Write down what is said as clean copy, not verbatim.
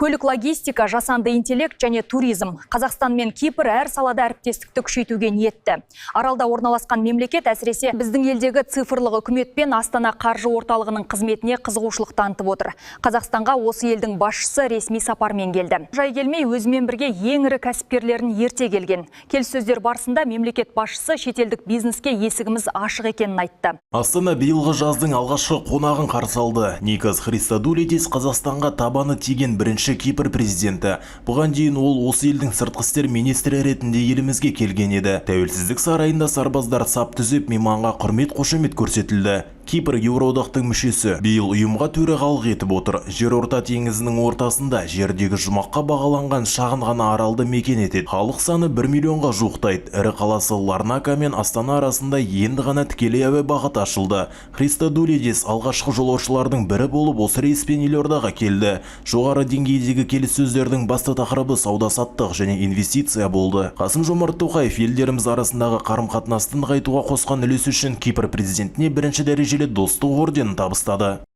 Көлік логистика, жасанды интеллект және туризм. Қазақстан мен Кипр әр салада әріптестікті күшейтуге ниетті. Аралда орналасқан мемлекет әсіресе біздің елдегі цифрлық үкімет пен Астана қаржы орталығының қызметіне қызығушылық танытып отыр. Қазақстанға осы елдің басшысы ресми сапармен келді. Жай келмей өзімен бірге ең ірі кәсіпкерлерін ерте келген. Келіссөздер барысында мемлекет басшысы шетелдік бизнеске есігіміз ашық екенін айтты. Астана биылғы жаздың алғашқы қонағын қарсы алды. Никос Христодулидис Қазақстанға табаны тиген бірінші Кипр президенті. Бұған дейін ол осы елдің сыртқы істер министрі ретінде елімізге келген еді. Тәуелсіздік сарайында сарбаздар сап түзеп, мейманға құрмет қошемет көрсетілді. Кипр Еуроодақтың мүшесі, биыл ұйымға төрағалық етіп отыр. Жерорта теңізінің ортасында жердегі жұмаққа бағаланған шағын ғана аралды мекен етеді. Халық саны 1 миллионға жуықтайды. Ірі қаласы Ларнака мен Астана арасында енді ғана тікелей әуе бағыты ашылды. Христодулидис алғашқы жолаушылардың бірі болып осы рейспен елордаға келді. Жоғары деңгейдегі келіссөздердің басты тақырыбы сауда-саттық және инвестиция болды. Қасым-Жомарт Тоқаев елдеріміз арасындағы қарым-қатынасты нығайтуға қосқан үлесі үшін Кипр президентіне бірінші дәрежелі достық орденін табыстады.